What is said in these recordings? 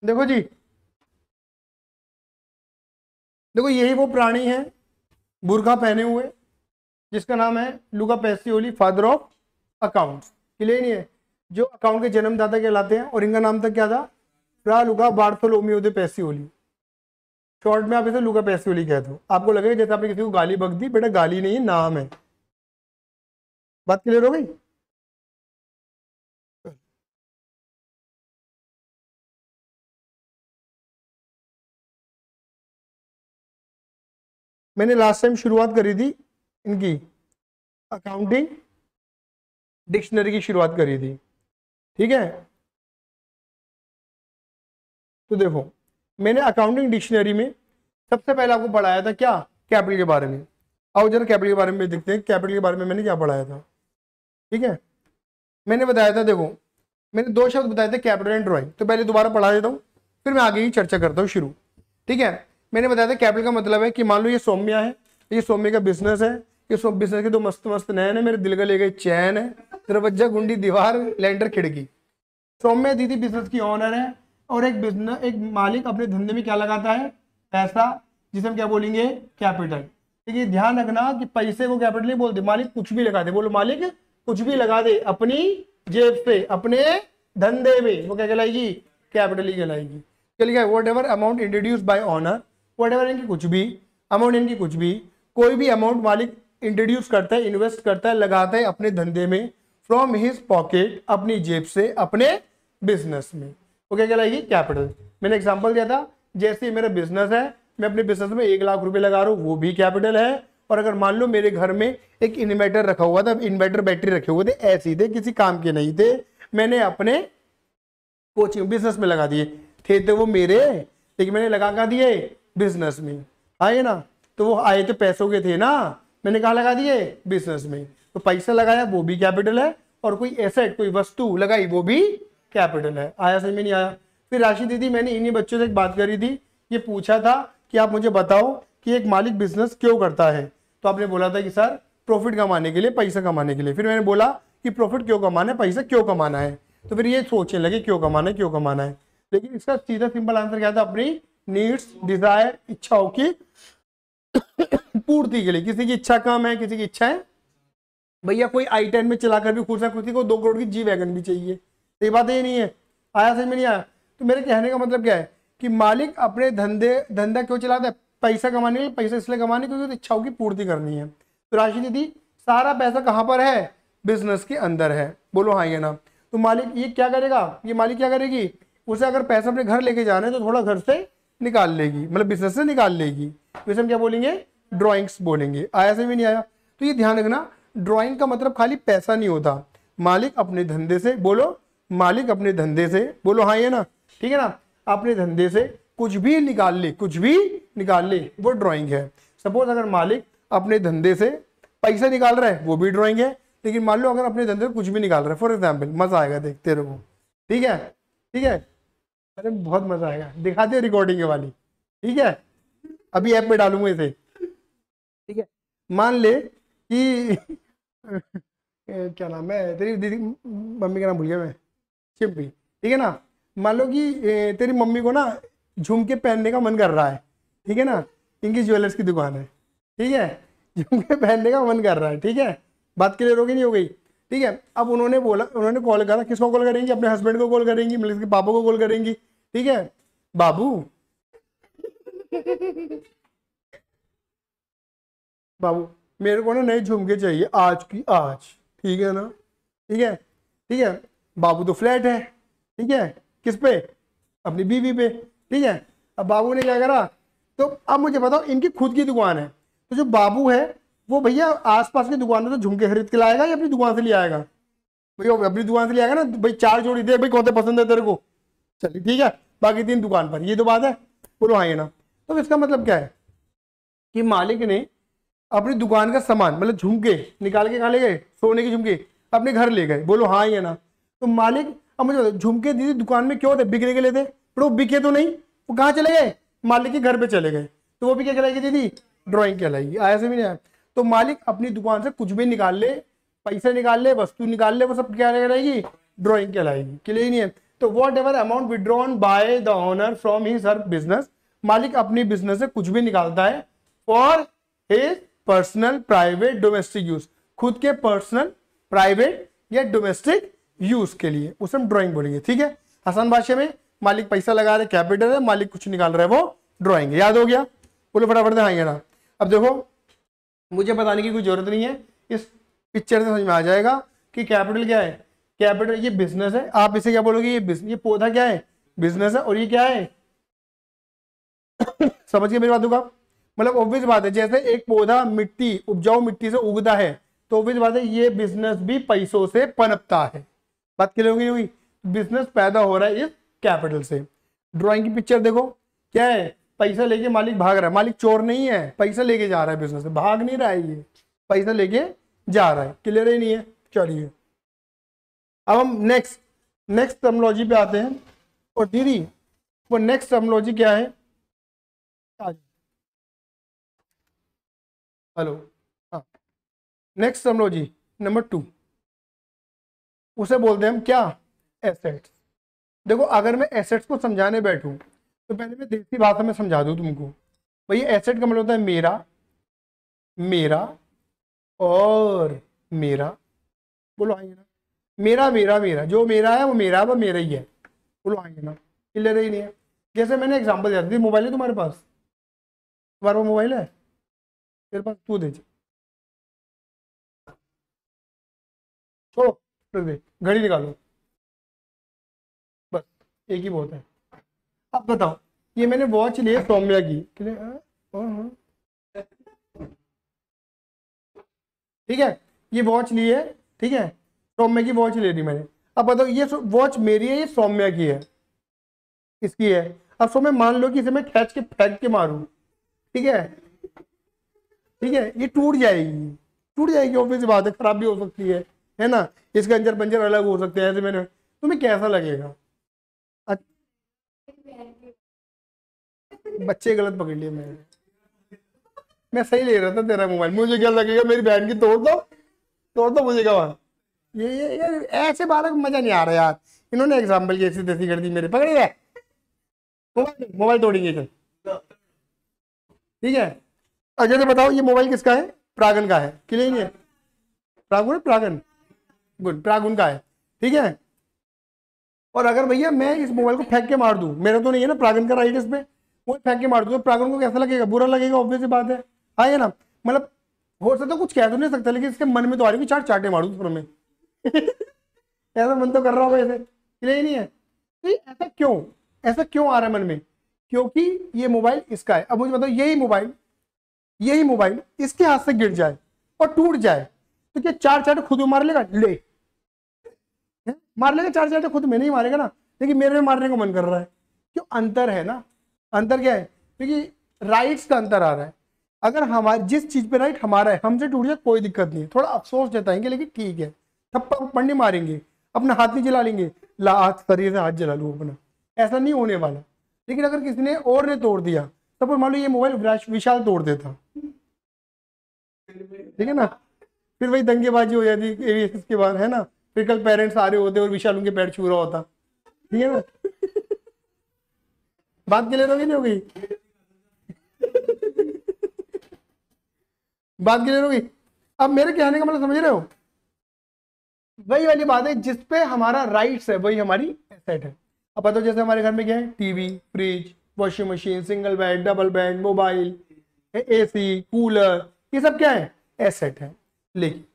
देखो जी, देखो यही वो प्राणी है बुर्का पहने हुए जिसका नाम है Luca Pacioli, father of accounts. Clear नहीं है? जो अकाउंट के जन्मदाता कहलाते हैं, और इनका नाम तक क्या था? फ्रा लुका बार्थोलोमियो दे पैसियोली। शॉर्ट में आप इसे लुका पैसियोली कहते हो। आपको लगेगा जैसे आपने किसी को गाली बक दी, बेटा गाली नहीं है, नाम है। बात क्लियर हो गई? मैंने लास्ट टाइम शुरुआत करी थी इनकी अकाउंटिंग डिक्शनरी की शुरुआत करी थी, ठीक है? तो देखो, मैंने अकाउंटिंग डिक्शनरी में सबसे पहले आपको पढ़ाया था क्या? कैपिटल के बारे में। आओ जरा कैपिटल के बारे में देखते हैं, कैपिटल के बारे में मैंने क्या पढ़ाया था। ठीक है, मैंने बताया था, देखो मैंने दो शब्द बताए थे, कैपिटल एंड ड्राइंग। तो पहले दोबारा पढ़ा देता हूँ, फिर मैं आगे की चर्चा करता हूँ शुरू। ठीक है, मैंने बताया था कैपिटल का मतलब है कि मान लो ये सौम्या है, ये सौम्य का बिजनेस है, ये सब बिजनेस के दो मस्त मस्त नैन है, मेरे दिल का ले गए चैन है, दरवाजा गुंडी दीवार लेंटर खिड़की। सौम्य दीदी बिजनेस की ऑनर है, और एक बिजनेस एक मालिक अपने धंधे में क्या लगाता है? पैसा, जिसे हम क्या बोलेंगे? कैपिटल। ठीक है, ध्यान रखना कि पैसे को कैपिटल नहीं बोलते, मालिक कुछ भी लगा दे, बोलो मालिक कुछ भी लगा दे अपनी जेब से, अपने धंधे में, वो क्या कहलाएगी? कैपिटल ही कहलाएगी। चलिए, what ever amount introduce by honour, what ever इनकी कुछ भी अमाउंट, इनकी कुछ भी कोई भी अमाउंट मालिक इंट्रोड्यूस करता है, इन्वेस्ट करता है, लगाता है अपने धंधे में, फ्रॉम हिज पॉकेट, अपनी जेब से, अपने बिजनेस में, वो क्या कहलाएगी? कैपिटल। मैंने एग्जांपल दिया था, जैसे मेरा बिजनेस है, मैं अपने बिजनेस में 1 लाख रुपए लगा रहा हूँ, वो भी कैपिटल है। और अगर मान लो मेरे घर में एक इन्वर्टर रखा हुआ था, इन्वर्टर बैटरी रखे हुए थे, ऐसे ही थे, किसी काम के नहीं थे, मैंने अपने कोचिंग बिजनेस में लगा दिए, थे तो वो मेरे, लेकिन मैंने लगा कर दिए बिजनेस में, आए ना? तो वो आए तो पैसों के थे ना, मैंने कहा लगा दिए? बिजनेस में। तो पैसा लगाया वो भी कैपिटल है, और कोई एसेट कोई वस्तु लगाई वो भी कैपिटल है। आया समझ में? नहीं आया? फिर राशि दीदी, मैंने इन्हीं बच्चों से एक बात करी थी, ये पूछा था कि आप मुझे बताओ कि एक मालिक बिजनेस क्यों करता है? तो आपने बोला था कि सर प्रॉफिट कमाने के लिए, पैसा कमाने के लिए। फिर मैंने बोला कि प्रॉफिट क्यों कमाना है, पैसा क्यों कमाना है? तो फिर ये सोचने लगे क्यों कमाना है, क्यों कमाना है। लेकिन इसका सीधा सिंपल आंसर क्या था? अपनी नीड्स, डिजायर, इच्छाओं की पूर्ति के लिए। किसी की इच्छा कम है, किसी की इच्छा है भैया कोई i10 में चलाकर भी खुश है, किसी को 2 करोड़ की जी वैगन भी चाहिए। तो ये बात ये नहीं है। आया समझ में? नहीं आया? तो मेरे कहने का मतलब क्या है कि मालिक अपने धंधा क्यों चलाता है? पैसा कमाने के लिए। पैसा इसलिए कमाने क्योंकि इच्छाओं की पूर्ति करनी है। तो राशि दीदी, सारा पैसा कहाँ पर है? बिजनेस के अंदर है। बोलो हाँ या ना? तो मालिक ये क्या करेगा? ये मालिक क्या करेगी? उसे अगर पैसा अपने घर लेके जाना है तो थोड़ा घर से निकाल लेगी, मतलब बिजनेस से निकाल लेगी। वैसे हम क्या बोलेंगे? ड्रॉइंग्स बोलेंगे। आया से भी नहीं आया? तो ये ध्यान रखना, ड्राइंग का मतलब खाली पैसा नहीं होता। मालिक अपने धंधे से, बोलो मालिक अपने धंधे से, बोलो हाँ ये ना? ठीक है ना? अपने धंधे से कुछ भी निकाल ले, कुछ भी निकाल ले, वो ड्राइंग है। सपोज अगर मालिक अपने धंधे से पैसा निकाल रहा है, वो भी ड्राइंग है। लेकिन मान लो अगर अपने धंधे से कुछ भी निकाल रहा है, फॉर एग्जाम्पल, मजा आएगा देखते रहो। ठीक है? ठीक है, अरे बहुत मजा आएगा, दिखाते रिकॉर्डिंग वाली। ठीक है, अभी ऐप में डालूंगा इसे। ठीक है, मान ले कि क्या नाम है तेरी दीदी, मम्मी का नाम भूल गया मैं, चिंपी। ठीक है ना? मान लो कि तेरी मम्मी को ना झुमके पहनने का मन कर रहा है। ठीक है ना? इनकी ज्वेलर्स की दुकान है। ठीक है, झुमके पहनने का मन कर रहा है। ठीक है, बात क्लियर हो गई? नहीं हो गई? ठीक है, अब उन्होंने बोला, उन्होंने कॉल करा, किसको कॉल करेंगी? अपने हस्बैंड को कॉल करेंगी, मतलब के पापा को कॉल करेंगी। ठीक है, बाबू बाबू मेरे को ना नए झुमके चाहिए आज की आज। ठीक है ना? ठीक है, ठीक है, बाबू तो फ्लैट है। ठीक है, किस पे? अपनी बीवी पे। ठीक है, अब बाबू ने क्या करा? तो अब मुझे बताओ, इनकी खुद की दुकान है, तो जो बाबू है वो भैया आसपास की दुकानों से झुमके खरीद के लाएगा या अपनी दुकान से ले आएगा? भैया अपनी दुकान से ले आएगा ना भाई। 4 जोड़ी दे भाई, कौन सा पसंद है तेरे को? चलिए ठीक है, बाकी 3 दुकान पर। ये तो बात है। बोलो हाँ ये ना? तो इसका मतलब क्या है कि मालिक ने अपनी दुकान का सामान, मतलब झुमके निकाल के कहा ले गए, सोने के झुमके अपने घर ले गए। बोलो हाँ या ना? तो मालिक, अब मुझे बताओ, झुमके दीदी दुकान में क्यों थे? बिकने के लिए थे, पर वो बिके तो नहीं, वो कहाँ चले गए? मालिक के घर पे चले गए। तो वो भी क्या कहलाएगी दीदी? ड्राइंग कहलाएगी। आया से भी नहीं आया? तो मालिक अपनी दुकान से कुछ भी निकाल ले, पैसे निकाल ले, वस्तु निकाल ले, वो सब क्या कहलाएगी? ड्राइंग कहलाएगी। क्लियर नहीं है? तो what ever amount withdrawn by the owner from his her business, मालिक अपनी बिजनेस से कुछ भी निकालता है for his personal private domestic use, खुद के पर्सनल प्राइवेट या डोमेस्टिक यूज के लिए, उसे हम ड्राइंग बोलेंगे। ठीक है, आसान भाषा में मालिक पैसा लगा रहे कैपिटल है, मालिक कुछ निकाल रहा है वो ड्राइंग। याद हो गया? बोलो फटाफट से हाँ या ना। अब देखो मुझे बताने की कोई जरूरत नहीं है, इस पिक्चर से समझ में आ जाएगा कि कैपिटल क्या है। कैपिटल ये बिजनेस है, आप इसे क्या बोलोगे, ये पौधा क्या है, बिजनेस है, और ये क्या है समझ के मेरी बातों का मतलब ऑब्वियस बात है, जैसे एक पौधा मिट्टी उपजाऊ मिट्टी से उगता है तो ऑब्वियस बात है ये बिजनेस भी पैसों से पनपता है। बात क्लियर होगी हुई? बिजनेस पैदा हो रहा है इस कैपिटल से। ड्राइंग की पिक्चर देखो क्या है, पैसा लेके मालिक भाग रहा है, मालिक चोर नहीं है, पैसा लेके जा रहा है बिजनेस से, भाग नहीं रहा है, ये पैसा लेके जा रहा है। क्लियर ही नहीं है? चलिए अब हम नेक्स्ट टर्मिनोलॉजी पे आते हैं। और दीदी वो नेक्स्ट टर्मिनोलॉजी क्या है? हेलो, हाँ, नेक्स्ट टर्मिनोलॉजी नंबर 2, उसे बोलते हैं हम क्या, एसेट्स। देखो अगर मैं एसेट्स को समझाने बैठूं तो पहले मैं देसी भाषा में समझा दूं तुमको। भाई एसेट का मतलब होता है मेरा, मेरा और मेरा। बोलो आइए ना, मेरा मेरा मेरा, जो मेरा है वो मेरा ही है। बोलो आइए ना, क्लियर ही नहीं है? जैसे मैंने एग्जांपल दिया था, मोबाइल है तुम्हारे पास, तुम्हारे पास मोबाइल है, तेरे पास, तू दे, छोड़ो घड़ी निकालो, बस एक ही बहुत है। अब बताओ, ये मैंने वॉच ली है सौम्या की, ठीक है, ये वॉच ली है, ठीक है, सौम्या की वॉच ले ली मैंने। अब बताओ ये वॉच मेरी है, ये सौम्या की है, इसकी है। अब सौम्या मान लो कि इसे मैं खींच के फेंक के मारूं, ठीक है, ठीक है, ये टूट जाएगी, ऑब्वियस बात है, खराब भी हो सकती है ना, इसके अंजर पंजर अलग हो सकते हैं, ऐसे मैंने, तुम्हें कैसा लगेगा? बच्चे गलत पकड़ लिए मैं सही ले रहा था तेरा मोबाइल, मुझे क्या लगेगा मेरी बहन की तोड़ दो मुझे क्या, ये ऐसे बालक मजा नहीं आ रहा यार, इन्होंने एग्जाम्पल की ऐसी तैसी कर दी मेरे, पकड़े गए मोबाइल तोड़ेंगे चल, ठीक है। अजय तो बताओ ये मोबाइल किसका है? प्रागन का है, क्लियर नहीं है? प्रागन गुड, प्रागुन का है, ठीक है। और अगर भैया मैं इस मोबाइल को फेंक के मार दूं, मेरा तो नहीं है ना, प्रागन का राइट इस पे, वो फेंक के मार दूं तो प्रागन को कैसा लगेगा? बुरा लगेगा, ऑब्वियस बात है, हाँ ना। मतलब हो सकता कुछ कह तो नहीं सकता, लेकिन इसके मन में तो आ रही है चार चाटे मारूं दूसरों में ऐसा मन तो कर रहा होगा ऐसे, क्लियर नहीं है? तो ऐसा क्यों आ रहा है मन में? क्योंकि ये मोबाइल इसका है। अब मुझे बताओ यही मोबाइल इसके हाथ से गिर जाए और टूट जाए तो क्या चार चाटे खुद मार लेगा? मार लेगा चार चाटे खुद में, नहीं मारेगा ना, लेकिन मेरे में मारने को मन कर रहा है। क्यों? अंतर है ना। अंतर क्या है? क्योंकि राइट्स का अंतर आ रहा है। अगर हमारे जिस चीज पे राइट हमारा है, हमसे टूट जाए कोई दिक्कत नहीं, थोड़ा अफसोस जताएंगे लेकिन ठीक है, थप्पड़ नहीं मारेंगे, अपना हाथ नहीं जला लेंगे, शरीर से हाथ जला लूँ अपना, ऐसा नहीं होने वाला। लेकिन अगर किसी ने और ने तोड़ दिया, सपोज मान लो ये मोबाइल विशाल तोड़ देता, ठीक है ना, फिर वही दंगेबाजी हो जाती इसके बाद, है ना, फिर कल पेरेंट्स आ रहे होते और विशाल उनके पैर छू रहा होता, ठीक है ना बात क्लियर होगी नहीं होगी? बात क्लियर होगी? अब मेरे कहने का मतलब समझ रहे हो? वही वाली बात है, जिसपे हमारा राइट्स है वही हमारी एसेट है। अब बताओ जैसे हमारे घर में क्या है, TV, fridge, washing machine, single bed, double bed, mobile, AC, cooler, ये सब क्या है? एसेट है। लेकिन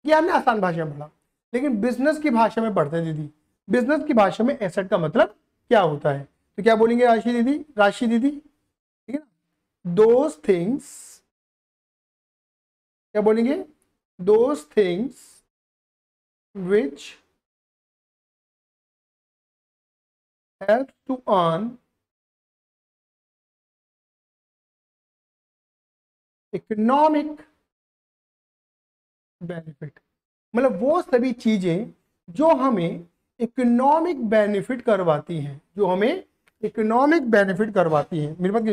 ये हमने आसान भाषा में पढ़ा, लेकिन बिजनेस की भाषा में पढ़ते हैं दीदी। बिजनेस की भाषा में एसेट का मतलब क्या होता है? तो क्या बोलेंगे राशि दीदी, ठीक है ना, दोज थिंग्स, क्या बोलेंगे? Those things which help to earn economic benefit. मतलब वो सभी चीजें जो हमें इकोनॉमिक बेनिफिट करवाती हैं, मेरे पास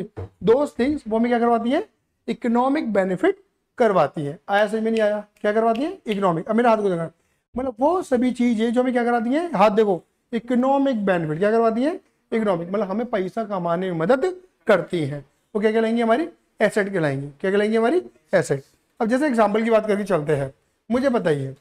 दोस्त थिंग्स वो हमें क्या करवाती है? इकोनॉमिक बेनिफिट करवाती है। आया समझ में नहीं आया? क्या करवाती है? इकोनॉमिक। अब मेरे हाथ को देखा, मतलब वो सभी चीजें जो हमें क्या कराती हैं, हाथ देखो, इकोनॉमिक बेनिफिट। क्या करवाती है? इकोनॉमिक, मतलब हमें पैसा कमाने में मदद करती हैं। वो क्या कहलाएंगी? हमारी एसेट कहलाएंगी। क्या कहलाएंगी? हमारी एसेट। अब जैसे एग्जाम्पल की बात करके चलते हैं, मुझे बताइए,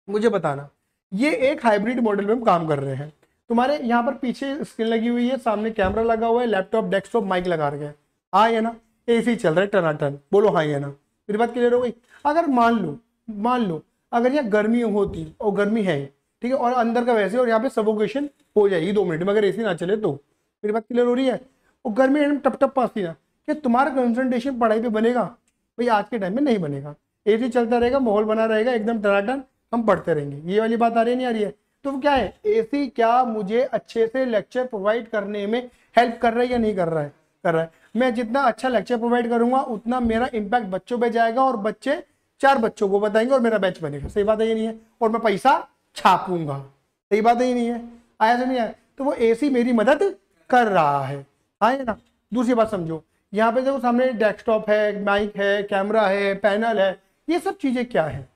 मुझे बताना, ये एक हाइब्रिड मॉडल में हम काम कर रहे हैं। तुम्हारे यहाँ पर पीछे स्क्रीन लगी हुई है, सामने कैमरा लगा हुआ है, लैपटॉप डेस्कटॉप माइक लगा रखे हैं, हाँ या ना? एसी चल रहा है टनाटन, बोलो हाँ या ना? मेरी बात क्लियर हो गई? अगर मान लो अगर यहाँ गर्मी होती और गर्मी है, ठीक है, और अंदर का वैसे, और यहाँ पे सफोकेशन हो जाएगी 2 मिनट में अगर एसी ना चले तो, मेरी बात क्लियर हो रही है? और गर्मी एकदम टप टप पाती ना, क्या तुम्हारा कंसंट्रेशन पढ़ाई पे बनेगा? भाई आज के टाइम में नहीं बनेगा। एसी चलता रहेगा, माहौल बना रहेगा एकदम टनाटन, हम पढ़ते रहेंगे। ये वाली बात आ रही है नहीं आ रही है? तो क्या है, एसी क्या मुझे अच्छे से लेक्चर प्रोवाइड करने में हेल्प कर रहा है या नहीं कर रहा है? कर रहा है। मैं जितना अच्छा लेक्चर प्रोवाइड करूंगा उतना मेरा इम्पैक्ट बच्चों पे जाएगा, और बच्चे 4 बच्चों को बताएंगे और मेरा बैच बनेगा। सही बात है ये नहीं है? और मैं पैसा छापूंगा। सही बात है ये नहीं है? आया से नहीं आया? तो वो एसी मेरी मदद कर रहा है, हाँ या ना? दूसरी बात समझो, यहाँ पे देखो सामने डेस्कटॉप है, माइक है, कैमरा है, पैनल है, ये सब चीजें क्या है?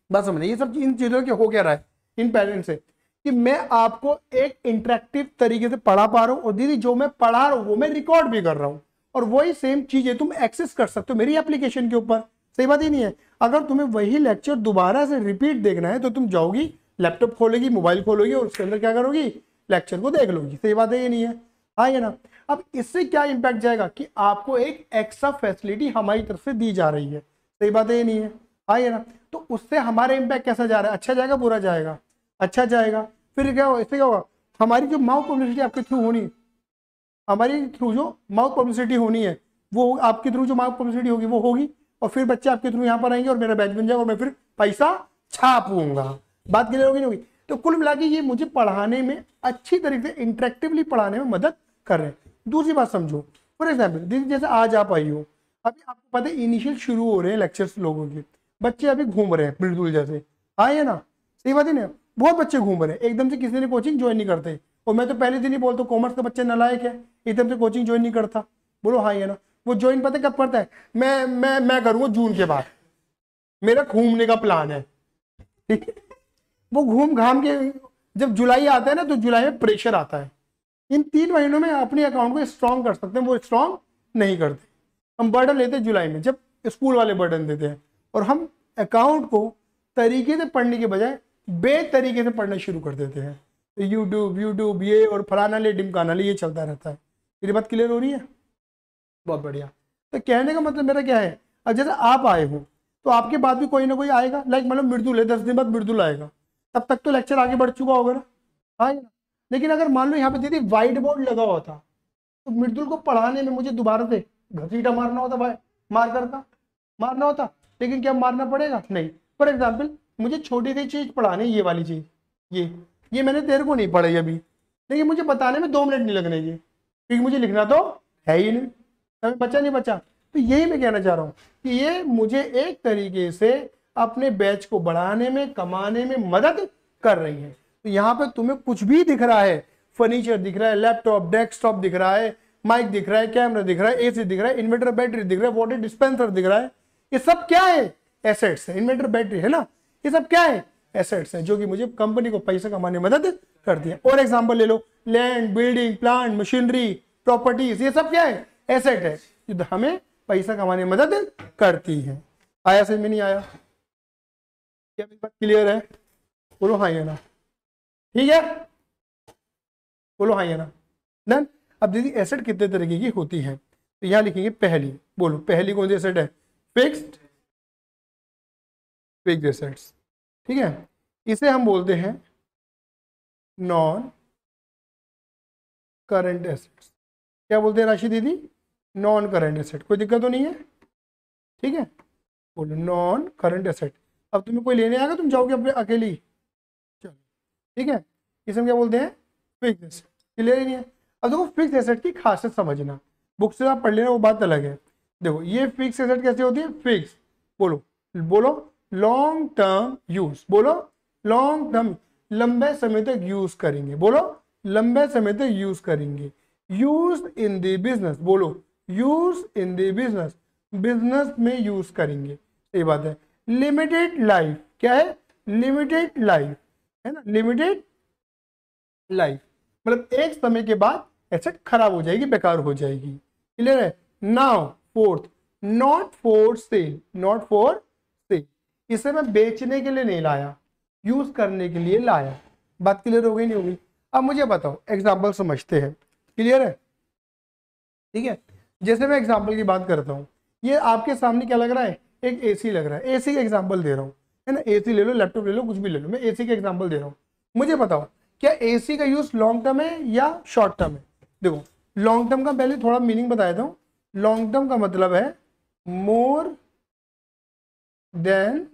बात समझ, ये सब इन चीजों के हो क्या रहा है इन पैरेंट से, कि मैं आपको एक इंटरेक्टिव तरीके से पढ़ा पा रहा हूँ, और दीदी जो मैं पढ़ा रहा हूँ वो मैं रिकॉर्ड भी कर रहा हूँ, और वही सेम चीजें तुम एक्सेस कर सकते हो मेरी एप्लीकेशन के ऊपर। सही बात ही नहीं है? अगर तुम्हें वही लेक्चर दोबारा से रिपीट देखना है तो तुम जाओगी, लैपटॉप खोलोगी, मोबाइल खोलोगी, और उसके अंदर क्या करोगी? लेक्चर को देख लोगी। सही बात है ये नहीं है? हाँ या ना? अब इससे क्या इंपैक्ट जाएगा कि आपको एक एक्स्ट्रा फैसिलिटी हमारी तरफ से दी जा रही है। सही बात है ये नहीं है? हाँ या ना? तो उससे हमारा इंपैक्ट कैसा जा रहा है? अच्छा जाएगा, बुरा जाएगा? अच्छा जाएगा। फिर क्या होगा? इससे क्या होगा? हमारी जो माउथ पब्लिसिटी आपके थ्रू होनी, हमारी थ्रू जो माउथ पब्लिसिटी होनी है, वो आपके थ्रू जो माउथ पब्लिसिटी होगी वो होगी, और फिर बच्चे आपके थ्रू यहाँ पर आएंगे और मेरा बैच बन जाएगा, और मैं फिर पैसा छापूंगा। बात क्लियर होगी नहीं होगी? तो कुल मिला के ये मुझे पढ़ाने में अच्छी तरीके से इंटरेक्टिवली पढ़ाने में मदद कर रहे हैं। दूसरी बात समझो, फॉर एग्जाम्पल दीदी जैसे आज आप आई हो, अभी आपको पता है इनिशियल शुरू हो रहे हैं लेक्चर्स लोगों के, बच्चे अभी घूम रहे हैं बिल्कुल जैसे, हाँ या ना? सही बात है ना? बहुत बच्चे घूम रहे हैं, एकदम से किसी ने कोचिंग ज्वाइन नहीं करते। और मैं तो पहले दिन ही बोलता हूँ कॉमर्स का बच्चा नालायक है, एकदम से कोचिंग ज्वाइन नहीं करता। बोलो हाँ या ना? वो ज्वाइन पता कब करता है? मैं करूँगा जून के बाद, मेरा घूमने का प्लान है, ठीक है? वो घूम घाम के जब जुलाई आता है ना, तो जुलाई में प्रेशर आता है। इन 3 महीनों में अपने अकाउंट को स्ट्रॉन्ग कर सकते हैं, वो स्ट्रॉन्ग नहीं करते। हम बर्डन लेते हैं जुलाई में, जब स्कूल वाले बर्डन देते हैं, और हम अकाउंट को तरीके से पढ़ने के बजाय बेतरीके से पढ़ना शुरू कर देते हैं। तो यूट्यूब ये और फलाना ले ढिमकाना ले, ये चलता रहता है। मेरी बात क्लियर हो रही है? बहुत बढ़िया। तो कहने का मतलब मेरा क्या है, अब जैसे आप आए हो तो आपके बाद भी कोई ना कोई आएगा, लाइक मतलब मृदुल है, 10 दिन बाद मृदुल आएगा, तब तक तो लेक्चर आगे बढ़ चुका होगा ना? हाँ ना? लेकिन अगर मान लो यहाँ पे दीदी व्हाइट बोर्ड लगा हुआ था, तो मृदुल को पढ़ाने में मुझे दोबारा से घसीटा मारना होता, भाई मार्कर का मारना होता। लेकिन क्या मारना पड़ेगा? नहीं। फॉर एग्जाम्पल मुझे छोटी सी चीज पढ़ानी, ये वाली चीज, ये मैंने तेरे को नहीं पढ़ाई अभी, लेकिन मुझे बताने में 2 मिनट नहीं लगने ये, क्योंकि मुझे लिखना तो है ही नहीं, अभी बचा नहीं बचा। तो यही मैं कहना चाह रहा हूँ कि ये मुझे एक तरीके से अपने बैच को बढ़ाने में, कमाने में मदद कर रही है। तो यहाँ पे तुम्हें कुछ भी दिख रहा है, फर्नीचर दिख रहा है, लैपटॉप डेस्कटॉप दिख रहा है, माइक दिख रहा है, कैमरा दिख रहा है, एसी दिख रहा है, इन्वर्टर बैटरी दिख रहा है, वाटर डिस्पेंसर दिख रहा है, ये सब क्या है? एसेट्स है। इन्वर्टर बैटरी है ना, ये सब क्या है? एसेट्स है, जो कि मुझे कंपनी को पैसा कमाने में मदद करती है। और एग्जांपल ले लो, land, building, plant, machinery, properties, ये सब क्या है? एसेट है, जो हमें पैसा कमाने में मदद करती है। आया समझ में नहीं आया? क्या मेरी बात क्लियर है? बोलो हाँ या ना? ठीक है, बोलो हाँ या ना? डन। अब दीदी एसेट कितने तरीके की होती है, तो यहां लिखेंगे पहली। बोलो पहली कौन सी एसेट है? फिक्स्ड एसेट्स, ठीक है। इसे हम बोलते हैं नॉन करंट एसेट्स। क्या बोलते हैं राशि दीदी? Non current asset. कोई दिक्कत तो नहीं है? ठीक है, बोलो नॉन करंट एसेट। अब तुम्हें कोई लेने आएगा, तुम जाओगे अपने अकेली, चलो ठीक है। इसे हम क्या बोलते हैं? Fix asset. क्लियर ही नहीं है? अब देखो फिक्स एसेट की खासियत समझना, बुक से आप पढ़ लेना वो बात अलग है। देखो ये फिक्स एसेट कैसे होती है? फिक्स, बोलो बोलो लॉन्ग टर्म यूज, बोलो लॉन्ग टर्म, लंबे समय तक यूज करेंगे, बोलो लंबे समय तक यूज करेंगे। यूज इन द बिजनेस, बोलो use in the business, business में यूज करेंगे। सही बात है। लिमिटेड लाइफ, क्या है? लिमिटेड लाइफ है ना, लिमिटेड लाइफ, मतलब एक समय के बाद एसेट खराब हो जाएगी, बेकार हो जाएगी। क्लियर है? Now fourth, not for sale, not for sale, इसे मैं बेचने के लिए नहीं लाया, यूज करने के लिए लाया। बात क्लियर हो गई नहीं होगी? अब मुझे बताओ, एग्जाम्पल समझते हैं। क्लियर है? ठीक है, जैसे मैं एग्जाम्पल की बात करता हूँ, ये आपके सामने क्या लग रहा है, एक एसी लग रहा है, एसी का एग्जाम्पल दे रहा हूँ, है ना, एसी ले लो, लैपटॉप ले लो, कुछ भी ले लो, मैं एसी का एग्जाम्पल दे रहा हूँ। मुझे बताओ क्या एसी का यूज लॉन्ग टर्म है या शॉर्ट टर्म है? देखो, लॉन्ग टर्म का पहले थोड़ा मीनिंग बताया था। लॉन्ग टर्म का मतलब है मोर देन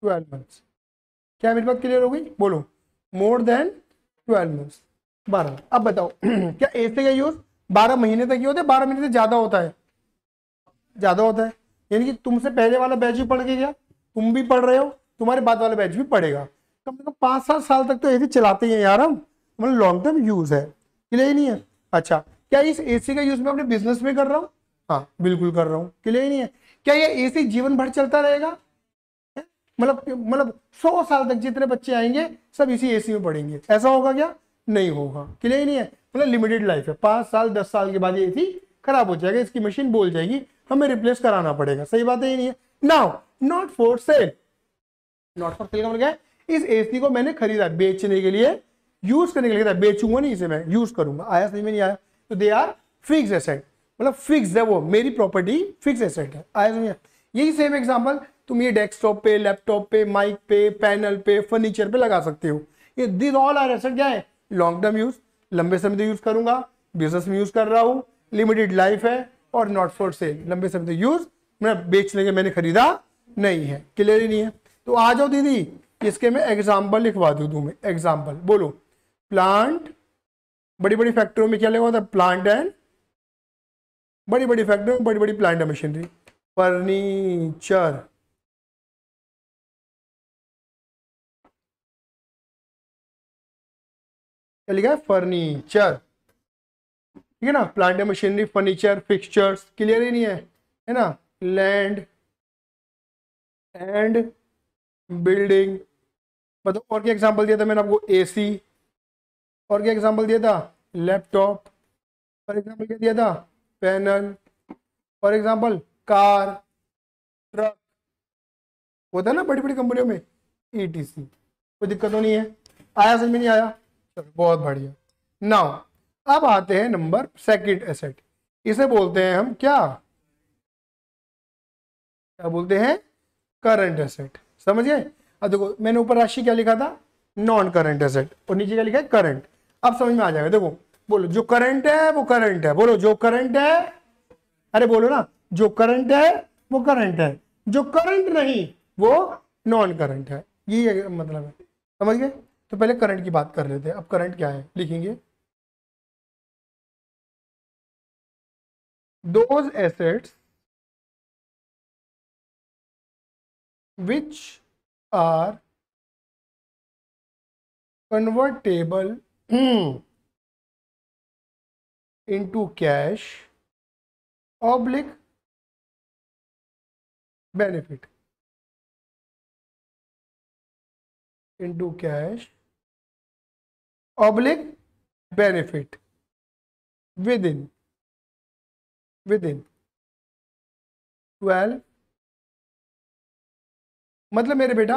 12 मंथ्स। क्या मेरी बात क्लियर हो गई? बोलो, मोर देन 12 मंथ्स, 12। अब बताओ क्या एसी का यूज 12 महीने तक ही होता है? 12 महीने से ज्यादा होता है? ज्यादा होता है, यानी कि तुमसे पहले वाला बैच भी पढ़ के गया, तुम भी पढ़ रहे हो, तुम्हारे बाद वाला बैच भी पढ़ेगा। कम से कम 5-7 साल तक तो एसी चलाते हैं यार हम, मतलब लॉन्ग टर्म यूज है। क्लियर ही नहीं है? अच्छा, क्या इस एसी का यूज मैं अपने बिजनेस में कर रहा हूँ? हाँ बिल्कुल कर रहा हूँ। क्लियर ही नहीं है? क्या ये एसी जीवन भर चलता रहेगा? मतलब 100 साल तक जितने बच्चे आएंगे सब इसी एसी में पढ़ेंगे, ऐसा होगा क्या? नहीं होगा। क्लियर ही नहीं है? मतलब लिमिटेड लाइफ है, 5 साल 10 साल के बाद ये एसी खराब हो जाएगा, इसकी मशीन बोल जाएगी, हमें रिप्लेस कराना पड़ेगा। सही बात है ही नहीं है? Now not for sale, not for sale का मतलब क्या है? इस एसी को मैंने खरीदा बेचने के लिए, यूज करने के लिए, बेचूंगा नहीं इसे, मैं यूज करूंगा। आया समझ में? नहीं आया? तो दे आर फिक्स एसेट, मतलब फिक्स है वो, मेरी प्रॉपर्टी फिक्स एसेट है। आया समझ? यही सेम एग्जांपल तुम ये डेस्कटॉप पे, लैपटॉप पे, माइक पे, पैनल पे, फर्नीचर पे लगा सकते हो। ये दिस ऑल आर एसेट क्या है? लॉन्ग टर्म यूज, लंबे समय तक यूज करूंगा, बिजनेस में यूज कर रहा हूं, लिमिटेड लाइफ है, और नॉट फॉर सेल, लंबे समय तक यूज, मैं बेचने के मैंने खरीदा नहीं है। क्लियर ही नहीं है? तो आ जाओ दीदी, इसके मैं एग्जाम्पल लिखवा दूं तुम्हें। एग्जाम्पल बोलो, प्लांट, बड़ी बड़ी फैक्ट्रियों में क्या लगा होता है? प्लांट एंड, बड़ी बड़ी फैक्ट्रियों में बड़ी बड़ी प्लांट एंड मशीनरी। फर्नीचर, क्या लिखा है? फर्नीचर। ठीक है ना? Plant and machinery, furniture, fixtures. Clear ही नहीं है ना? Land and building. मतलब और क्या एग्जांपल दिया था मैंने आपको? एसी। और क्या एग्जांपल दिया था? लैपटॉप। और एग्जांपल क्या दिया था? पैनल। और एग्जांपल कार, ट्रक, होता है ना बड़ी बड़ी कंपनियों में, ईटीसी। कोई दिक्कत तो नहीं है? आया समझ में? नहीं आया? चलो बहुत बढ़िया। नाउ अब आते हैं नंबर सेकंड एसेट, इसे बोलते हैं हम क्या? क्या बोलते हैं? Current asset. समझ गए? अब देखो मैंने ऊपर राशि क्या लिखा था? नॉन करंट एसेट, और नीचे क्या लिखा है? करंट। अब समझ में आ जाएगा। देखो बोलो, जो करंट है वो करंट है, बोलो जो करंट है, अरे बोलो ना, जो करंट है वो करंट है, जो करंट नहीं वो नॉन करंट है। ये मतलब है। समझ गए? तो पहले करंट की बात कर लेते हैं। अब करंट क्या है लिखेंगे? Those assets which are convertible into cash oblique benefit, into cash oblique benefit within 12, मतलब मेरे बेटा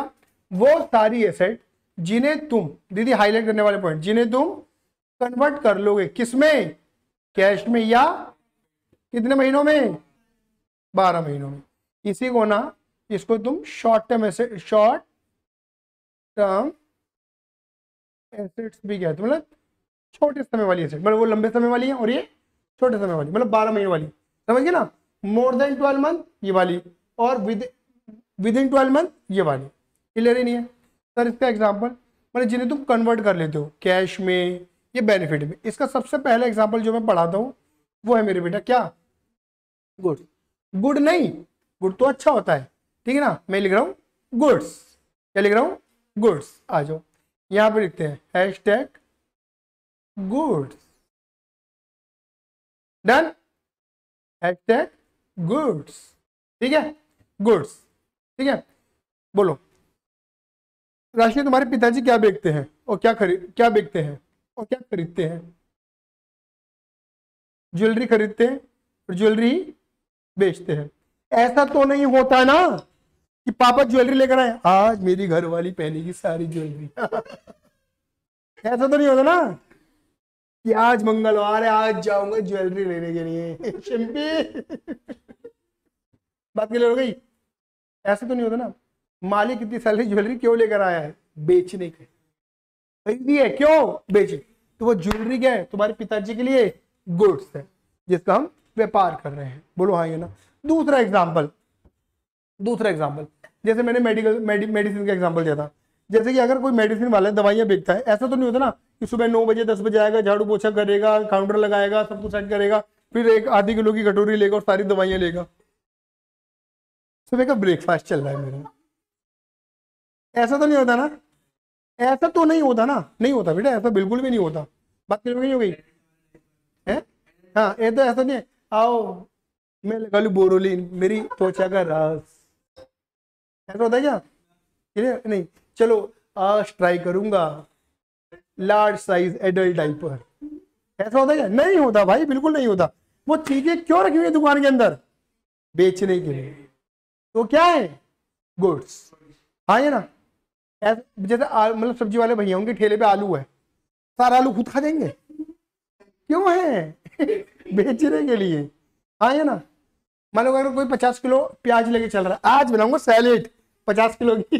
वो सारी एसेट जिन्हें तुम, दीदी हाईलाइट करने वाले पॉइंट, जिन्हें तुम कन्वर्ट कर लोगे किसमें? कैश में, या कितने महीनों में? 12 महीनों में। इसी को ना, इसको तुम short term asset, short term assets भी कहते हैं। मतलब छोटे समय वाली एसेट, मतलब वो लंबे समय वाली है और ये छोटे समय वाली, मतलब 12 महीने वाली। समझ गए ना? मोर देन 12 मंथ ये वाली, और विद इन 12 मंथ ये वाली। क्लियर ही नहीं है? सर इसका एग्जांपल, मतलब जिन्हें तुम कन्वर्ट कर लेते हो कैश में, ये बेनिफिट में। इसका सबसे पहला एग्जांपल जो मैं पढ़ाता हूँ वो है मेरे बेटा क्या? गुड। गुड नहीं, गुड तो अच्छा होता है, ठीक है ना? मैं लिख रहा हूँ गुड्स। क्या लिख रहा हूँ? गुड्स। आ जाओ यहाँ पे लिखते हैं hashtag goods. Done? Hashtag goods. ठीक है? गुड्स। ठीक है? बोलो राशि, तुम्हारे पिताजी क्या बेचते हैं? और क्या बेचते हैं और क्या खरीदते हैं? ज्वेलरी खरीदते हैं और ज्वेलरी बेचते हैं। ऐसा तो नहीं होता ना कि पापा ज्वेलरी लेकर आए, आज मेरी घरवाली पहनेगी सारी ज्वेलरी ऐसा तो नहीं होता ना कि आज मंगलवार है, आज जाऊंगा ज्वेलरी लेने के लिए शिंपी बात क्लियर हो गई? ऐसा तो नहीं होता ना। मालिक इतनी सारी ज्वेलरी क्यों लेकर आया है? बेचने के, खरीदी है क्यों? बेचे। तो वो ज्वेलरी क्या है? तुम्हारे पिताजी के लिए गुड्स है जिसका हम व्यापार कर रहे हैं। बोलो हाँ या ना। दूसरा एग्जाम्पल जैसे मैंने मेडिसिन का एग्जाम्पल दिया था। जैसे कि अगर कोई मेडिसिन वाला दवाइयां बेचता है, ऐसा तो नहीं होता ना कि सुबह 9 बजे 10 बजे आएगा, झाड़ू पोछा करेगा, काउंटर लगाएगा, सब कुछ सेट करेगा, फिर एक आधी किलो की कटोरी लेगा और सारी दवाइयां लेगा। सुबह का ब्रेकफास्ट चल रहा है मेरा, ऐसा तो नहीं होता ना। ऐसा तो नहीं होता ना, नहीं होता बेटा, ऐसा बिल्कुल भी नहीं होता। बात क्लियर नहीं हो गई है? हाँ, ये तो ऐसा नहीं है, आओ मैं लगा लूं बोरोलिन, मेरी त्वचा का राज, ऐसा होता है क्या? नहीं, चलो आज ट्राई करूंगा लार्ज साइज एडल्ट डाइपर, ऐसा होता है क्या? नहीं होता भाई, बिल्कुल नहीं होता। वो चीजें क्यों रखी हुई है दुकान के अंदर? बेचने के लिए। तो क्या है? गुड्स। हाँ ये ना, जैसे मतलब सब्जी वाले भैया, उनके ठेले पे आलू है, सारा आलू खुद खा जाएंगे? क्यों है? बेचने के लिए। हाँ ये ना, मान लो अगर कोई 50 किलो प्याज लेके चल रहा है, आज बनाऊंगा सैलेड 50 किलो की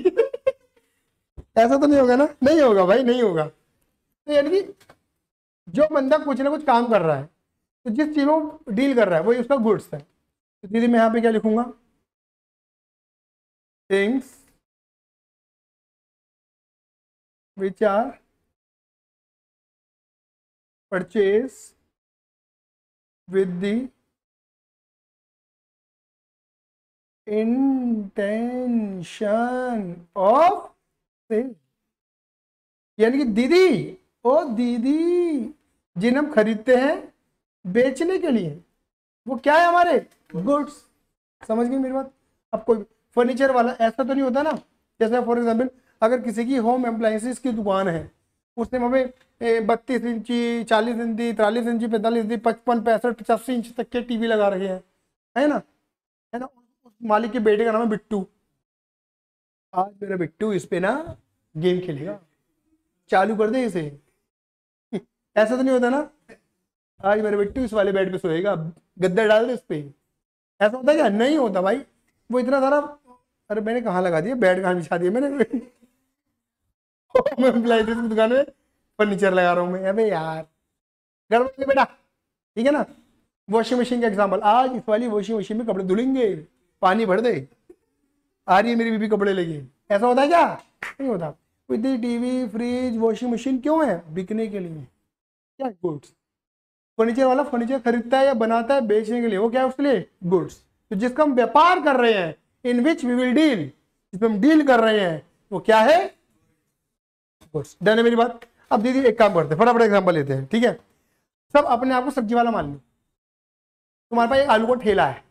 ऐसा तो नहीं होगा ना? नहीं होगा भाई, नहीं होगा। तो यानी कि जो बंदा कुछ ना कुछ काम कर रहा है, तो जिस चीज को डील कर रहा है वही उसका गुड्स है। तो दीदी मैं यहाँ पे क्या लिखूंगा? Things which are purchased with the intention of sale। यानी कि दीदी, ओ दीदी, जिन्हें हम खरीदते हैं बेचने के लिए, वो क्या है? हमारे गुड्स। समझ गई मेरी बात? अब कोई फर्नीचर वाला ऐसा तो नहीं होता ना, जैसे फॉर एग्जाम्पल अगर किसी की होम अप्लायंसेस की दुकान है, उसने वहाँ पे 32 इंची, 40 इंची, 43 इंची, 45 इंची, 55, 65, 85 इंच तक के टीवी लगा रखे हैं, है ना? उस मालिक के बेटे का नाम है बिट्टू। आज मेरा बिट्टू इस पे ना गेम खेलेगा, चालू कर दे इसे ऐसा तो नहीं होता ना, आज मेरा बिट्टू इस वाले बेड पे सोएगा, गद्दा डाल दे उस पे, ऐसा होता है क्या? नहीं होता भाई। वो इतना सारा, अरे मैंने कहाँ लगा दिया, बेड कहाँ बिछा दिया मैंने की दुकान में फर्नीचर लगा रहा हूँ मैं, अबे यार गड़बड़ नहीं बेटा, ठीक है ना? वॉशिंग मशीन का एग्जांपल, आज इस वाली वॉशिंग मशीन में कपड़े धुलेंगे, पानी भर दे, आ रही है मेरी बीबी कपड़े लेके, ऐसा होता है क्या? नहीं होता। With TV, fridge, washing machine क्यों है? बिकने के लिए। क्या? गुड्स। फर्नीचर वाला फर्नीचर खरीदता है या बनाता है बेचने के लिए, वो क्या है उसके लिए? गुड्स। तो जिसका हम व्यापार कर रहे हैं, इन विच वी विल डील, जिसमें हम डील कर रहे हैं, वो क्या है? गुड्स। डन है मेरी बात? अब दीदी एक काम करते हैं, फटाफट एग्जांपल लेते हैं, ठीक है? सब अपने आप को सब्जी वाला मान लो। तुम्हारे पास एक आलू का ठेला है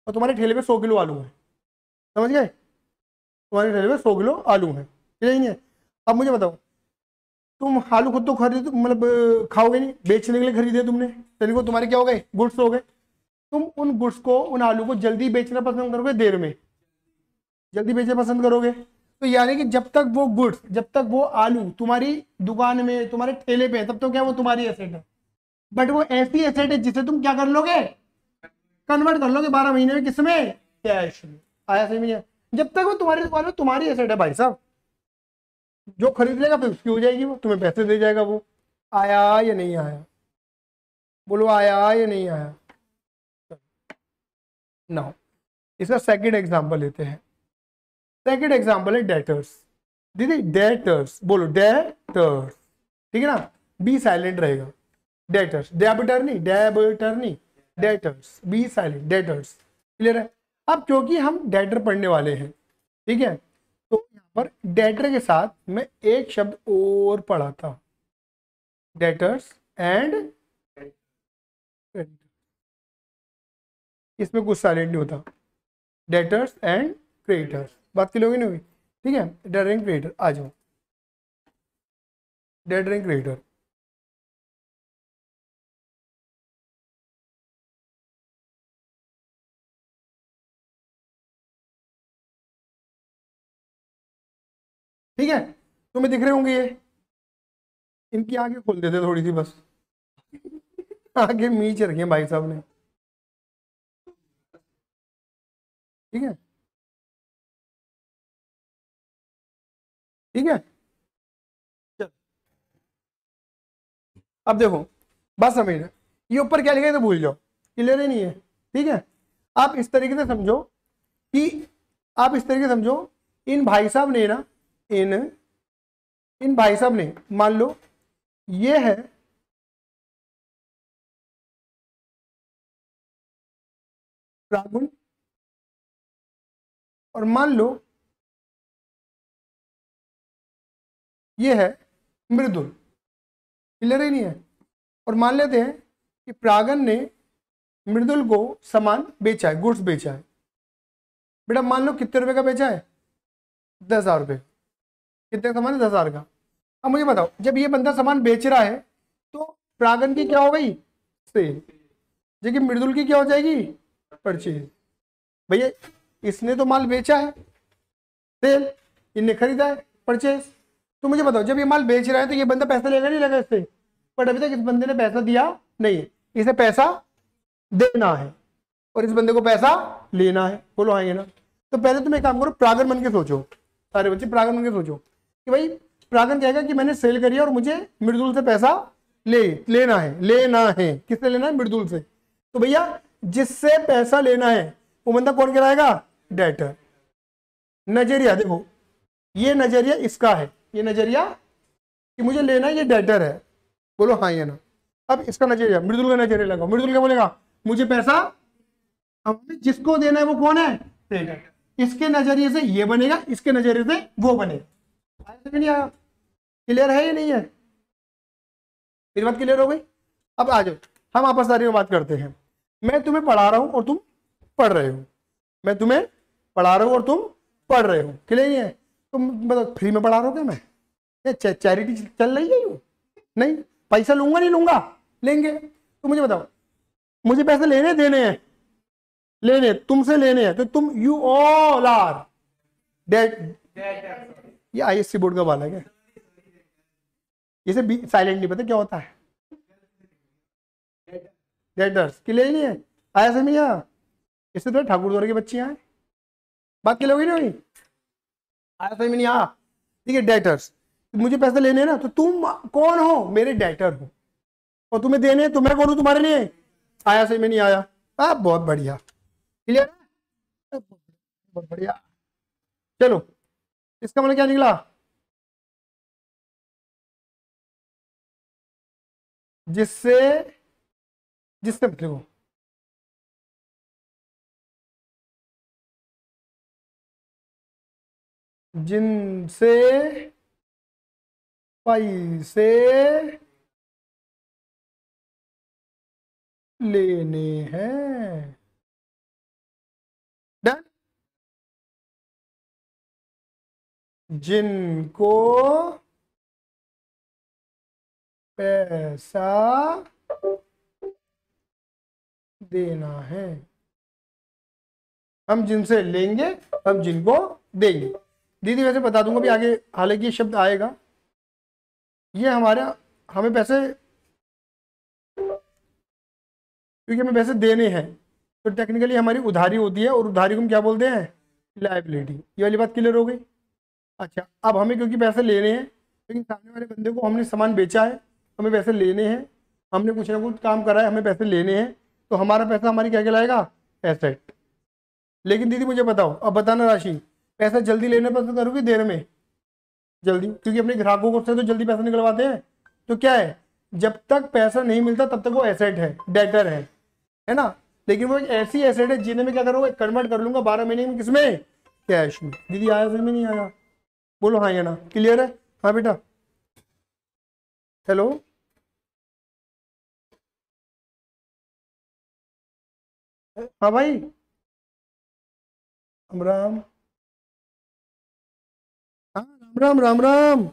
और तुम्हारे ठेले पे 100 किलो आलू है, समझ गए? तुम्हारे ठेले पे 100 किलो आलू है, ठीक है? अब मुझे बताओ, तुम आलू खुद तो खरीद मतलब खाओगे नहीं, बेचने के लिए खरीदे तुमने, तो तुम्हारे क्या हो गए? गुड्स हो गए। तुम उन गुड्स को, उन आलू को जल्दी बेचना पसंद करोगे, देर में? जल्दी बेचना पसंद करोगे। तो यानी कि जब तक वो गुड्स, जब तक वो आलू तुम्हारी दुकान में, तुम्हारे ठेले पे है, तब तो क्या वो तुम्हारी एसेट है। बट वो ऐसी एसेट है जिसे तुम क्या कर लोगे? कन्वर्ट कर लोगे 12 महीने में, किसमें? कैश में। आया समझ में? जब तक वो तुम्हारी दुकान में, तुम्हारी एसेट है भाई साहब, जो खरीद लेगा फिर उसकी हो जाएगी, वो तुम्हें पैसे दे जाएगा। वो आया या नहीं आया? बोलो आया या नहीं आया? ना, इसका सेकंड एग्जांपल लेते हैं। सेकंड एग्जांपल है डेटर्स। दीदी डेटर्स, बोलो डेटर्स, ठीक है ना? बी साइलेंट रहेगा, डेटर्स, डेबिटर नहीं, डेबिटर नहीं, debtors, B silent, debtors. Clear है? अब क्योंकि हम डेटर पढ़ने वाले हैं, ठीक है, तो यहाँ पर डेटर के साथ मैं एक शब्द और पढ़ाता हूं, डेटर्स एंड क्रेडिटर। इसमें कुछ साइलेंट नहीं होता, डेटर्स एंड क्रेडिटर्स। बात क्लियर होगी नहीं हुई? ठीक है, डेटर एंड क्रेडिटर। आ जाओ, डेटर एंड क्रेडिटर। ठीक है, तुम्हें दिख रहे होंगे ये, इनकी आंखें खोल देते थोड़ी सी बस। आंखें मीच रखी हैं भाई साहब ने। ठीक है, ठीक है। चल, अब देखो, बस समझना, ये ऊपर क्या लिखा है तो भूल जाओ, क्लियर ही नहीं है। ठीक है, आप इस तरीके से समझो कि, आप इस तरीके से समझो, इन भाई साहब ने ना, इन इन भाई साहब ने, मान लो ये है रागुन, और मान लो ये है मृदुल, क्लियर ही नहीं है। और मान लेते हैं कि प्रागन ने मृदुल को सामान बेचा है, गुड्स बेचा है। बेटा मान लो कितने रुपए का बेचा है, 10,000 रुपये। कितने का सामान है, 10,000 का। अब मुझे बताओ, जब ये बंदा सामान बेच रहा है तो प्रागन की क्या हो गई, सेल, लेकिन मृदुल की क्या हो जाएगी, परचेज। भैया इसने तो माल बेचा है, सेल, इनने खरीदा है, परचेज। तो मुझे बताओ, जब ये माल बेच रहा है तो ये बंदा पैसा लेगा नहीं लेगा इससे, बट अभी तक इस बंदे ने पैसा दिया नहीं है, इसे पैसा देना है और इस बंदे को पैसा लेना है। बोलो हाँ ये ना। तो पहले तुम एक काम करो, प्रागन बन के सोचो, सारे बच्चे प्रागन बन के सोचो कि भाई प्रागन कहेगा कि मैंने सेल करी है और मुझे मृदुल से पैसा लेना है। किससे लेना है, मृदुल से। तो भैया जिससे पैसा लेना है वो बंदा कौन कहलाएगा, डेटर। नजरिया देखो, ये नजरिया इसका है, ये नजरिया कि मुझे लेना है, ये डेटर है। बोलो हाँ या ना। अब इसका नजरिया, मृदुल का नजरिया लगाओ, मृदुल क्या बोलेगा, मुझे पैसा, अब जिसको देना है वो कौन है, डेटर। इसके नजरिए से ये बनेगा, इसके नजरिए से वो बनेगा। आया नहीं आया, क्लियर है या नहीं है, मेरी बात क्लियर हो गई। अब आ जाओ, हम आपसदारी में बात करते हैं। मैं तुम्हें पढ़ा रहा हूं और तुम पढ़ रहे हो, मैं तुम्हें पढ़ा रहा हूं और तुम पढ़ रहे हो, क्लियर नहीं है। तुम मतलब फ्री में पढ़ा रहे हो क्या, मैं ये चैरिटी चल रही है यूं, नहीं पैसा लूंगा नहीं लूंगा, लेंगे। तो मुझे बताओ, मुझे पैसे लेने देने हैं, लेने तुमसे लेने हैं, तो तुम यू ऑल आर डेट। ये आईएससी बोर्ड का वाला है क्या, इसे साइलेंट नहीं पता क्या होता है, डेटर्स, क्लियर ही नहीं है। आया समझ आ, इससे तो ठाकुर द्वारा की बच्ची आए, बात क्लियर होगी नहीं, आया समझ नहीं आ। ठीक है, डेटर्स, मुझे पैसे लेने हैं ना, तो तुम कौन हो, मेरे डेटर हो, और तुम्हें देने हैं तो मैं कौन हूं तुम्हारे लिए, आया समझ में नहीं आया। बहुत बढ़िया, क्लियर है, बहुत बढ़िया। चलो, इसका मतलब क्या निकला, जिससे, जिससे देखो, जिनसे पैसे लेने हैं, डन। जिनको पैसा देना है, हम जिनसे लेंगे, हम जिनको देंगे। दीदी वैसे बता दूंगा भी आगे, हालांकि ये शब्द आएगा, ये हमारा, हमें पैसे, क्योंकि हमें पैसे देने हैं तो टेक्निकली हमारी उधारी होती है, और उधारी को हम क्या बोलते हैं, लायबिलिटी। ये वाली बात क्लियर हो गई। अच्छा, अब हमें क्योंकि पैसे लेने हैं, लेकिन सामने वाले बंदे को हमने सामान बेचा है, हमें पैसे लेने हैं, हमने कुछ ना कुछ काम करा है, हमें पैसे लेने हैं, तो हमारा पैसा हमारी क्या कहलाएगा, एसेट। लेकिन दीदी मुझे बताओ, अब बताना राशि, पैसा जल्दी लेने पसंद करोगे देर में, जल्दी, क्योंकि अपने ग्राहकों को से तो जल्दी पैसा निकलवाते हैं। तो क्या है, जब तक पैसा नहीं मिलता तब तक वो एसेट है, डेटर है ना। लेकिन वो एक ऐसी एसेट है जिन्हें मैं क्या करूँगा, कन्वर्ट कर लूंगा 12 महीने में, किसमें, कैश में। दीदी आया समझ में नहीं आया, बोलो हाँ या ना, क्लियर है। हाँ बेटा, हेलो, हाँ भाई, राम राम, हाँ राम राम राम राम।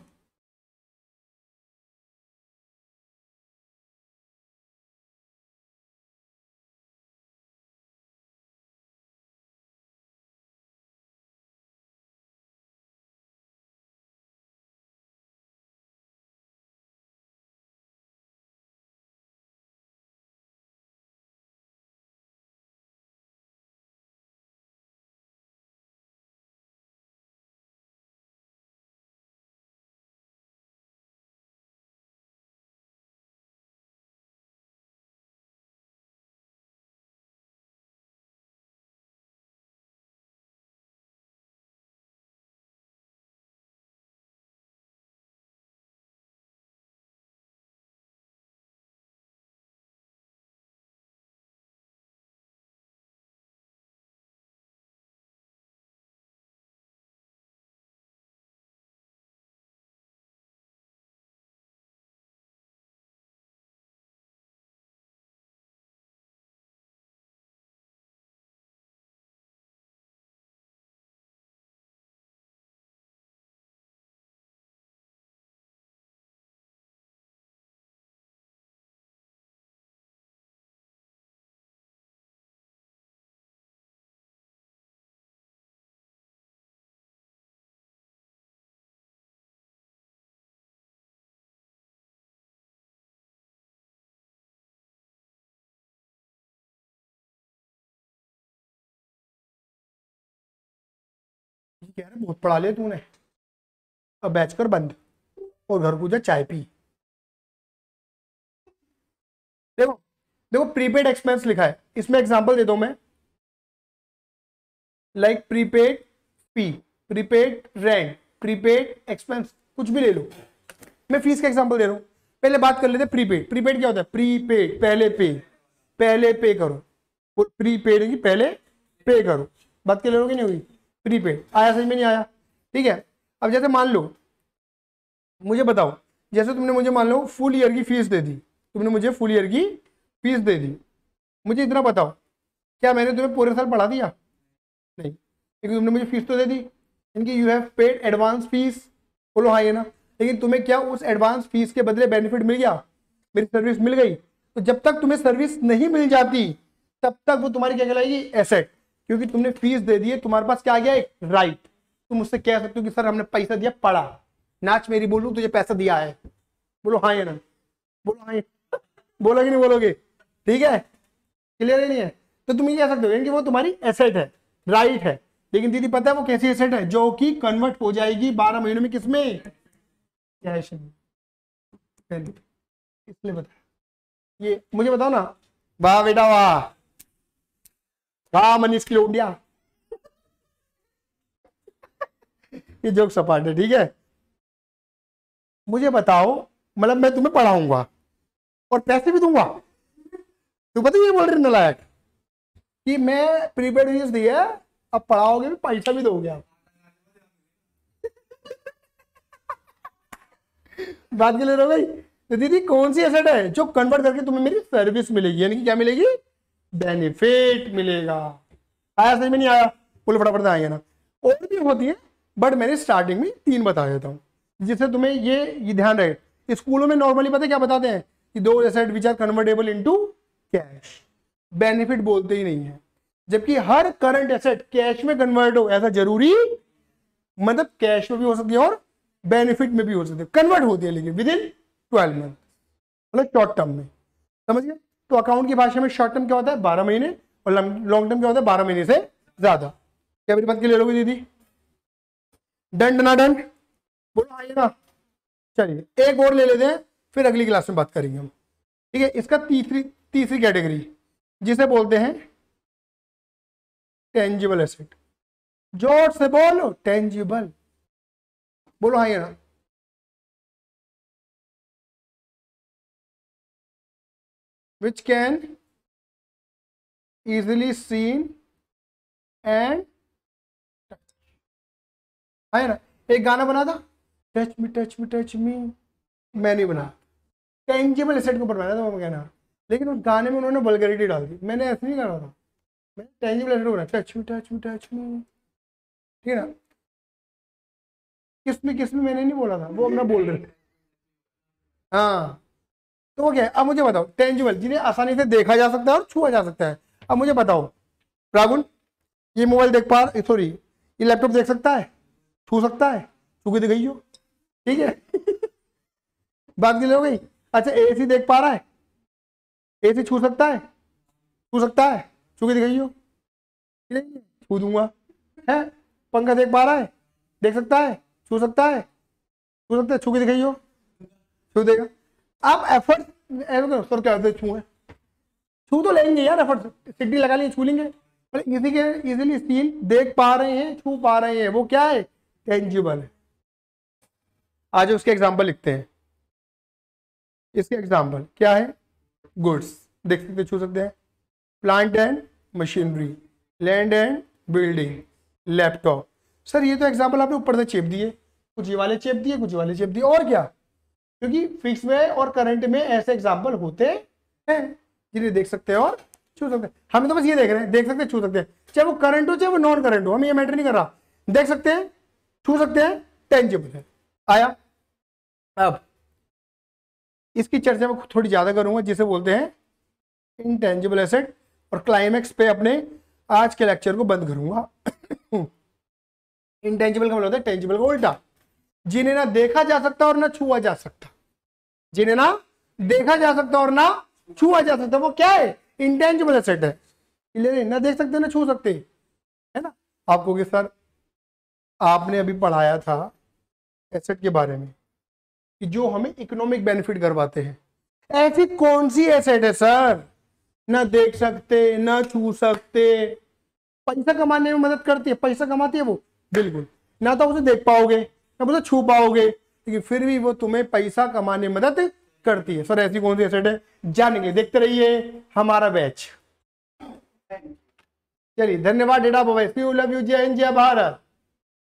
कह रहे बहुत पढ़ा लिया तूने, अब बैच कर बंद और घर को जा चाय पी। देखो देखो प्रीपेड एक्सपेंस लिखा है, इसमें एग्जांपल दे दो मैं, लाइक प्रीपेड फी, प्रीपेड रेंट, प्रीपेड एक्सपेंस, कुछ भी ले लो। मैं फीस का एग्जांपल दे रहा हूं। पहले बात कर लेते हैं प्रीपेड। प्रीपेड क्या होता है? प्रीपेड, पहले पे करो। प्रीपेड है कि पहले पे करो। बात क्लियर होगी नहीं होगी? प्रीपेड आया, समझ में नहीं आया? ठीक है। अब जैसे मान लो, मुझे बताओ, जैसे तुमने मुझे मान लो फुल ईयर की फीस दे दी, तुमने मुझे फुल ईयर की फीस दे दी, मुझे इतना बताओ, क्या मैंने तुम्हें पूरे साल पढ़ा दिया? नहीं, लेकिन तुमने मुझे फीस तो दे दी, इनकी you have paid advance fees. बोलो हाँ, ये ना। लेकिन तुम्हें क्या उस एडवांस फीस के बदले बेनिफिट मिल गया? मेरी सर्विस मिल गई। तो जब तक तुम्हें सर्विस नहीं मिल जाती तब तक वो तुम्हारी क्या कहलाएगी? एसेट। क्योंकि तुमने फीस दे दी है, तुम्हारे पास क्या आ गया? एक राइट। तुम मुझसे कह सकते हो कि सर हमने पैसा दिया, पढ़ा, नाच मेरी बोलूं तुझे पैसा दिया है। बोलो हाँ या ना? बोलो हाँ, बोलोगे नहीं बोलोगे? ठीक है, क्लियर है नहीं है? तो तुम ये कह सकते हो कि वो तुम्हारी एसेट है, राइट है। लेकिन दीदी पता है वो कैसी एसेट है? जो कि कन्वर्ट हो जाएगी 12 महीनों में, किसमें? कैश में। इसलिए बता, ये मुझे बताओ ना। वाह बेटा वाह, वाह मनीष की लोडिया। ये जोक सपाट है, ठीक है। मुझे बताओ, मतलब मैं तुम्हें पढ़ाऊंगा और पैसे भी दूंगा, तू पता ये बोल रही नालायक कि मैं प्रीपेड फीस दी है, अब पढ़ाओगे भी, पैसा भी दोगे आप। बात के ले रहे हो भाई? तो दीदी कौन सी एसेट है जो कन्वर्ट करके तुम्हें मेरी सर्विस मिलेगी, यानी कि क्या मिलेगी? बेनिफिट मिलेगा। आया समझ में नहीं आया? बोलो फटाफट से आएंगे ना। और भी होती है, बट मैंने स्टार्टिंग में 3 बता देता हूँ जिससे तुम्हें ये ध्यान रहे। स्कूलों में नॉर्मली पता है क्या बताते हैं कि दो asset which are convertible into cash, benefit बोलते ही नहीं है। जबकि हर करंट एसेट कैश में कन्वर्ट हो ऐसा जरूरी, मतलब कैश में भी हो सकती है और बेनिफिट में भी हो सकती है, कन्वर्ट होती है, लेकिन विद इन 12 मंथ, मतलब शॉर्ट टर्म में। समझ गए? तो अकाउंट की भाषा में शॉर्ट टर्म क्या होता है? 12 महीने, और लॉन्ग टर्म क्या होता है? 12 महीने से ज्यादा। क्या मेरी बात क्लियर होगी दीदी? डन ना डन? बोलो आइए ना। चलिए एक और ले लेते हैं, फिर अगली क्लास में बात करेंगे हम। ठीक है, इसका तीसरी कैटेगरी जिसे बोलते हैं टेंजिबल एसेट। जोर से बोलो, टेंजिबल। बोलो हाँ या ना? which can easily seen and है ना? एक गाना बना था, touch me touch me touch me, मैं नहीं बना, टेंजिबल एसेट को बनाया था वो कहना, लेकिन उस गाने में उन्होंने वल्गैरिटी डाल दी। मैंने ऐसे नहीं करा था, मैंने टेंजिबल एसेट को बनाया, touch me touch me touch me. ठीक है ना? किसमें मैंने नहीं बोला था, वो अपना बोल रहे थे। हाँ, तो वो क्या है? अब मुझे बताओ, टेंजिबल जिन्हें आसानी से देखा जा सकता है और छुआ जा सकता है। अब मुझे बताओ रागुन, ये मोबाइल देख पा, सॉरी ये लैपटॉप देख सकता है, छू सकता है? छू के दिखाइयो। ठीक है। बात क्लियर हो गई? अच्छा एसी देख पा रहा है? एसी छू सकता है? छू सकता है? छू के दिखाइयो। छू दूंगा। है? पंखा देख पा रहा है? देख सकता है? छू सकता है? छू सकता है? छू के दिखाइयो। छू देगा। आप एफर्ट सर क्या छू तो लेंगे यार, एफर्ट सिटी लगा लेंगे, छू लेंगे। इजीली स्टील देख पा रहे हैं, छू पा रहे हैं, वो क्या है? टेंजिबल है। आज उसके एग्जांपल लिखते हैं। इसके एग्जांपल क्या है? गुड्स देख सकते, छू सकते हैं, plant and machinery, land and building, laptop. Sir ये तो एग्जांपल आपने ऊपर से चेप दिए, कुछ ये वाले चेप दिए, कुछ वाले चेप दिए, और क्या? क्योंकि फिक्स में और करंट में ऐसे एग्जांपल होते हैं जिन्हें देख सकते हैं और छू सकते हैं। हम तो बस ये देख रहे हैं, देख सकते हैं, छू सकते हैं, चाहे वो करंट हो चाहे वो नॉन करंट हो, हमें ये मैटर नहीं कर रहा। देख सकते हैं, छू सकते हैं, टेंजिबल है। आया? अब इसकी चर्चा मैं थोड़ी ज्यादा करूंगा, जिसे बोलते हैं इनटेंजिबल एसेट, और क्लाइमैक्स पे अपने आज के लेक्चर को बंद करूंगा। इनटेंजिबल का मतलब होता है टेंजिबल का उल्टा, जिन्हें ना देखा जा सकता और ना छुआ जा सकता। जिन्हें ना देखा जा सकता और ना छुआ जा सकता, वो क्या है? इंटेंजिबल एसेट है। ना देख सकते ना छू सकते, है ना? आपको कि सर आपने अभी पढ़ाया था एसेट के बारे में कि जो हमें इकोनॉमिक बेनिफिट करवाते हैं। ऐसी कौन सी एसेट है सर, ना देख सकते ना छू सकते, पैसा कमाने में मदद करती है, पैसा कमाती है वो, बिल्कुल, ना तो उसे देख पाओगे ना उसे छू पाओगे, लेकिन फिर भी वो तुम्हें पैसा कमाने में मदद करती है। सर ऐसी कौन सी एसेट है, जानेंगे, देखते रहिए हमारा बैच। चलिए धन्यवाद डेटा, bye, see you, love you, जय हिंद, जय भारत।